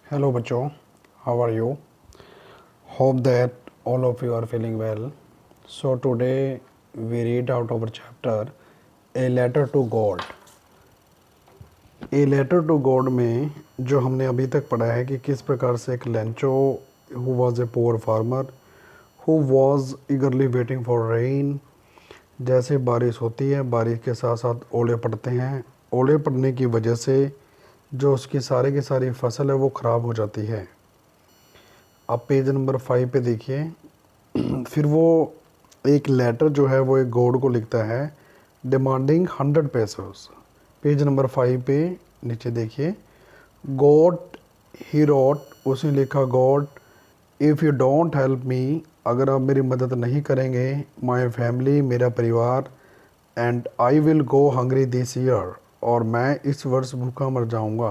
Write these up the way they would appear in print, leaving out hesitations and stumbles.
Hello बच्चों, how are you? Hope that all of you are feeling well. So today we read out our chapter A Letter to God. A Letter to God में जो हमने अभी तक पढ़ा है कि किस प्रकार से एक Lencho who was a poor farmer who was eagerly waiting for rain, जैसे बारिश होती है बारिश के साथ साथ ओले पड़ते हैं, ओले पड़ने की वजह से जो उसकी सारी की सारी फसल है वो ख़राब हो जाती है। आप पेज नंबर 5 पे देखिए। फिर वो एक लेटर जो है वो एक गॉड को लिखता है डिमांडिंग 100 पेसोस। पेज नंबर 5 पे नीचे देखिए। गॉड ही रोट, उसने लिखा God if you don't help me, अगर आप मेरी मदद नहीं करेंगे, माय फैमिली, मेरा परिवार, and I will go hungry this year, और मैं इस वर्ष भूखा मर जाऊंगा।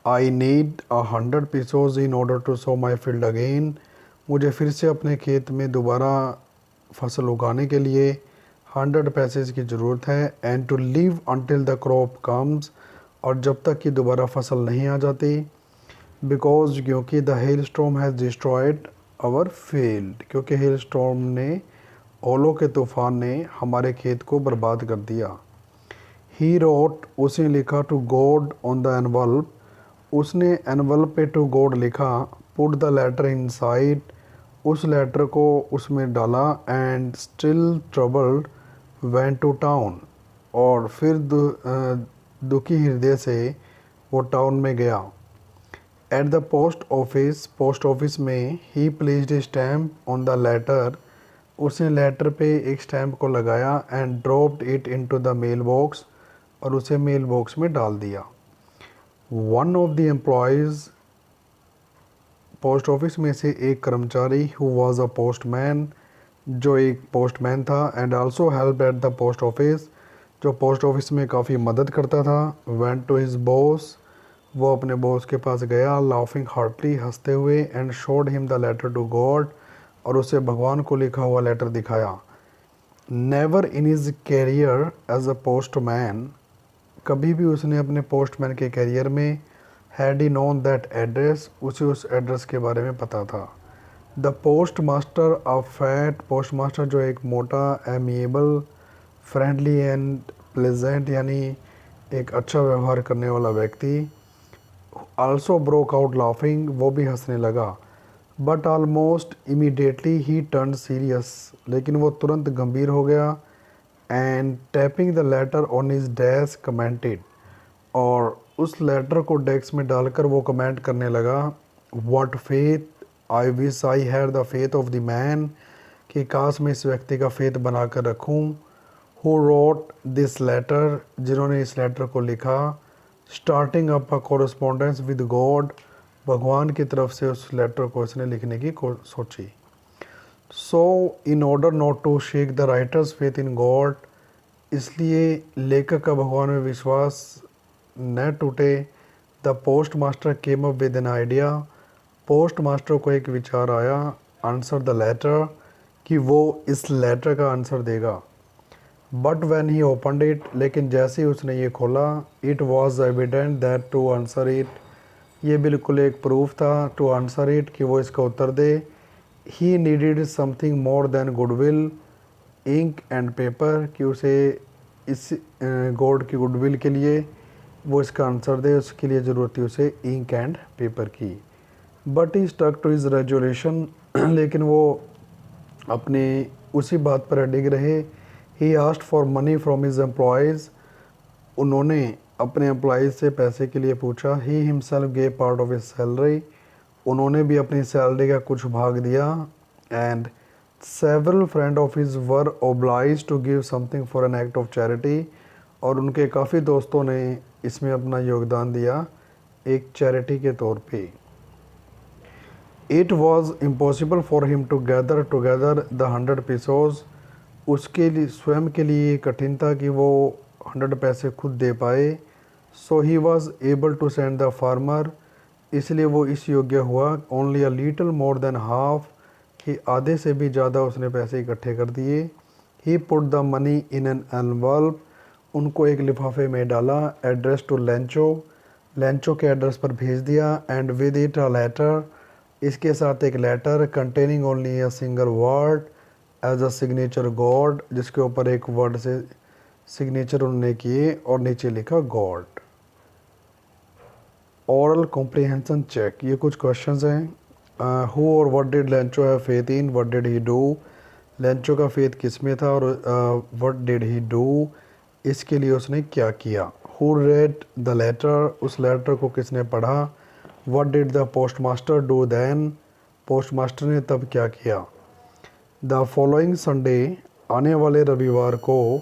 I need 100 pesos in order to sow my field again, मुझे फिर से अपने खेत में दोबारा फसल उगाने के लिए 100 पैसेज की ज़रूरत है। And to live until the crop comes, और जब तक कि दोबारा फसल नहीं आ जाती। बिकॉज, क्योंकि the hailstorm has destroyed our field, क्योंकि हेल स्टॉर्म ने, ओलों के तूफ़ान ने हमारे खेत को बर्बाद कर दिया। ही रोट, उसने लिखा to God on the envelope, उसने एनवल्प पे टू गॉड लिखा। पुट द लेटर इनसाइड, उस लेटर को उसमें डाला। And still troubled went to town, और फिर दुखी हृदय से वो टाउन में गया। एट द पोस्ट ऑफिस में he placed a stamp on the letter, उसने लेटर पे एक स्टैम्प को लगाया। And dropped it into the mail box, और उसे मेल बॉक्स में डाल दिया। One of the employees, post office में से एक कर्मचारी, हु वाज अ पोस्टमैन, जो एक पोस्टमैन था, and also help at the post office, जो पोस्ट ऑफिस में काफ़ी मदद करता था। वेंट टू हिज बॉस, वो अपने बॉस के पास गया, लाफिंग हार्टली, हंसते हुए। And showed him the letter to God, और उसे भगवान को लिखा हुआ लेटर दिखाया। Never in his career as a postman, कभी भी उसने अपने पोस्टमैन के कैरियर में, had he known that address, उसे उस एड्रेस के बारे में पता था। The post master, a fat, postmaster जो एक मोटा, एमिएबल, फ्रेंडली एंड प्लेजेंट, यानी एक अच्छा व्यवहार करने वाला व्यक्ति। आल्सो ब्रोक आउट लाफिंग, वो भी हंसने लगा। But almost immediately he turn serious, लेकिन वो तुरंत गंभीर हो गया। And tapping the later on his desk commented, और उस लेटर को डेस्क में डालकर वो कमेंट करने लगा। What faith, I wish I had the faith of the man, कि काश मैं इस व्यक्ति का फेथ बनाकर रखूं। हु रोट दिस लेटर, जिन्होंने इस लेटर को लिखा। Starting up a correspondence with God, भगवान की तरफ से उस लेटर को इसने लिखने की सोची। So in order not to shake the writer's faith in God, इसलिए लेखक का भगवान में विश्वास न टूटे। The post master came up with an idea, postmaster को एक विचार आया। आंसर द लेटर, कि वो इस लेटर का आंसर देगा। But when he opened it, लेकिन जैसे ही उसने ये खोला, it was evident that to answer it, ये बिल्कुल एक प्रूफ था, टू आंसर इट, कि वो इसका उत्तर दे। He needed something more than goodwill, ink and paper, कि उसे इस गॉड की गुडविल के लिए वो इसका आंसर दे, उसके लिए ज़रूरत थी उसे इंक एंड पेपर की। But he stuck to his resolution, लेकिन वो अपने उसी बात पर अडिग रहे। He asked for money from his employees, उन्होंने अपने एम्प्लॉयज़ से पैसे के लिए पूछा। He himself gave part of his salary, उन्होंने भी अपनी सैलरी का कुछ भाग दिया। And several friend of his were oblige to give something for an act of charity, और उनके काफ़ी दोस्तों ने इसमें अपना योगदान दिया एक चैरिटी के तौर पे। It was impossible for him to gather together the 100 pesos, उसके लिए स्वयं के लिए कठिन था कि वो 100 पैसे खुद दे पाए। So he was able to send the farmer, इसलिए वो इस योग्य हुआ। Only a little more than half, कि आधे से भी ज़्यादा उसने पैसे इकट्ठे कर दिए। He put the money in an envelope, उनको एक लिफाफे में डाला। एड्रेस टू लेंचो, लेंचो के एड्रेस पर भेज दिया। And with it a letter, इसके साथ एक letter containing only a single word as a signature God, जिसके ऊपर एक वर्ड से सिग्नेचर उन्होंने किए और नीचे लिखा गॉड। ओरल कॉम्प्रिहेंशन चेक, ये कुछ क्वेश्चंस हैं। हु और what did Lencho have faith in, what did he do. Lencho का फेथ किस में था और व्हाट डिड ही डू, इसके लिए उसने क्या किया। हु रेड द लेटर, उस लेटर को किसने पढ़ा। What did the post master do then, postmaster ने तब क्या किया। द फॉलोइंग संडे, आने वाले रविवार को,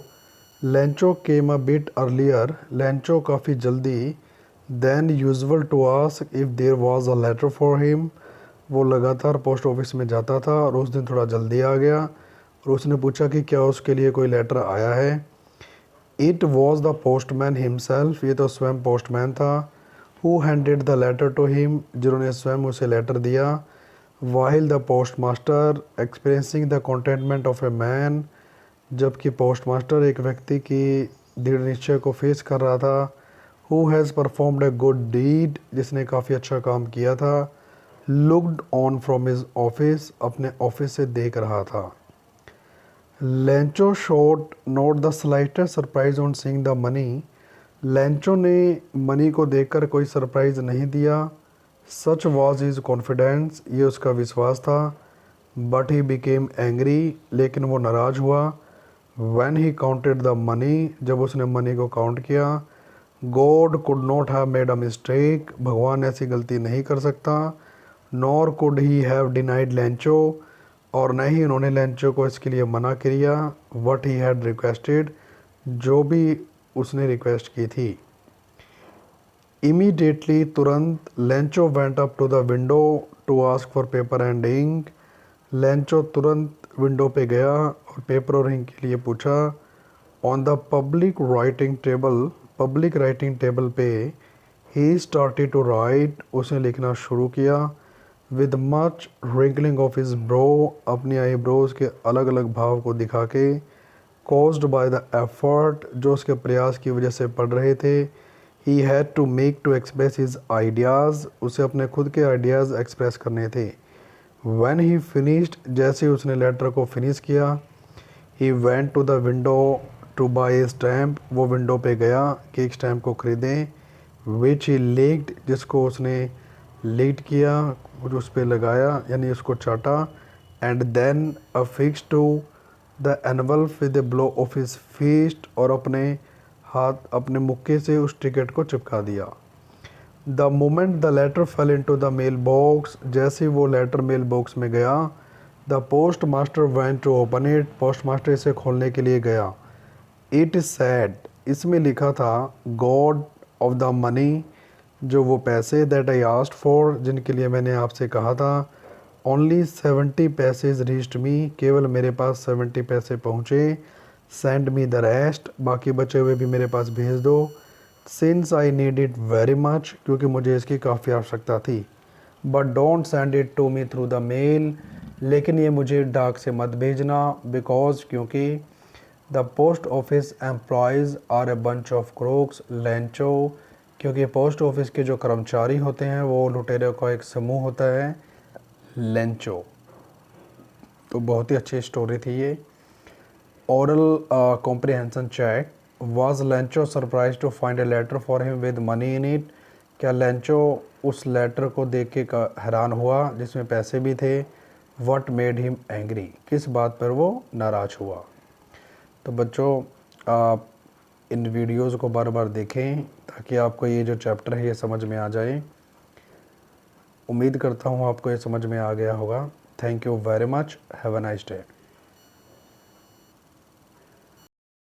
Lencho came a bit earlier, Lencho काफ़ी जल्दी, then usual to ask if there was a letter for him, वो लगातार पोस्ट ऑफिस में जाता था और उस दिन थोड़ा जल्दी आ गया और उसने पूछा कि क्या उसके लिए कोई लेटर आया है। It was the postman himself, ये तो स्वयं पोस्टमैन था। Who handed the letter to him, जिन्होंने स्वयं उसे लेटर दिया। While the post master experiencing the contentment of a man, जबकि पोस्ट मास्टर एक व्यक्ति की दृढ़ निश्चय को फेस कर रहा था। Who has performed a good deed, जिसने काफ़ी अच्छा काम किया था। Looked on from his office, अपने ऑफिस से देख रहा था। Lencho showed not the slightest surprise on seeing the money, Lencho ने मनी को देखकर कोई सरप्राइज नहीं दिया। सच वॉज हिज कॉन्फिडेंस, ये उसका विश्वास था। बट ही बिकेम एंग्री, लेकिन वो नाराज़ हुआ। When he counted the money, जब उसने मनी को काउंट किया। God could not have made a mistake, भगवान ऐसी गलती नहीं कर सकता। Nor could he have denied Lencho, और न ही उन्होंने लेंचो को इसके लिए मना किया। वट ही हैड रिक्वेस्टेड, जो भी उसने रिक्वेस्ट की थी। इमीडिएटली, तुरंत, Lencho went up to the window to ask for paper and ink, Lencho तुरंत विंडो पे गया और पेपर और इंक के लिए पूछा। On the public writing table, public writing table पे, ही स्टार्टेड टू राइट, उसने लिखना शुरू किया। With much wrinkling of his brow, अपनी आईब्रोज के अलग अलग भाव को दिखा के। कॉज्ड बाय द एफर्ट, जो उसके प्रयास की वजह से पढ़ रहे थे। He had to make to express his ideas, उसे अपने खुद के आइडियाज़ एक्सप्रेस करने थे। व्हेन ही फिनिश्ड, जैसे उसने लेटर को फिनिश किया। He went to the window to buy a stamp, वो विंडो पे गया कि एक स्टैम्प को ख़रीदें। विच ही लिक्ड, जिसको उसने लीड किया, कुछ उस पर लगाया यानी उसको चाटा। And then affix to the envelope with a blow of his fist, और अपने हाथ अपने मुक्के से उस टिकट को चिपका दिया। The moment the letter fell into the mail box, जैसे ही वो लेटर मेल बॉक्स में गया। The post master went to open it, post master इसे खोलने के लिए गया। इट इज सैड, इसमें लिखा था गॉड ऑफ द मनी, जो वो पैसे दैट आई आस्क्ड फॉर, जिनके लिए मैंने आपसे कहा था। ओनली 70 पैसेज रीच्ड मी, केवल मेरे पास 70 पैसे पहुँचे। सेंड मी द रेस्ट, बाकी बचे हुए भी मेरे पास भेज दो। Since I need it very much, क्योंकि मुझे इसकी काफ़ी आवश्यकता थी। But don't send it to me through the mail, लेकिन ये मुझे डाक से मत भेजना। बिकॉज, क्योंकि the post office employees are a bunch of crooks, Lencho, क्योंकि पोस्ट ऑफिस के जो कर्मचारी होते हैं वो लुटेरों का एक समूह होता है, लेंचो। तो बहुत ही अच्छी स्टोरी थी ये। Oral comprehension check, was Lencho surprise to find a letter for him with money in it, क्या लेंचो उस लेटर को देख के हैरान हुआ जिसमें पैसे भी थे। व्हाट मेड हिम एंग्री, किस बात पर वो नाराज़ हुआ। तो बच्चों, आप इन वीडियोस को बार बार देखें ताकि आपको ये जो चैप्टर है ये समझ में आ जाए। उम्मीद करता हूँ आपको ये समझ में आ गया होगा। Thank you very much, have a nice day.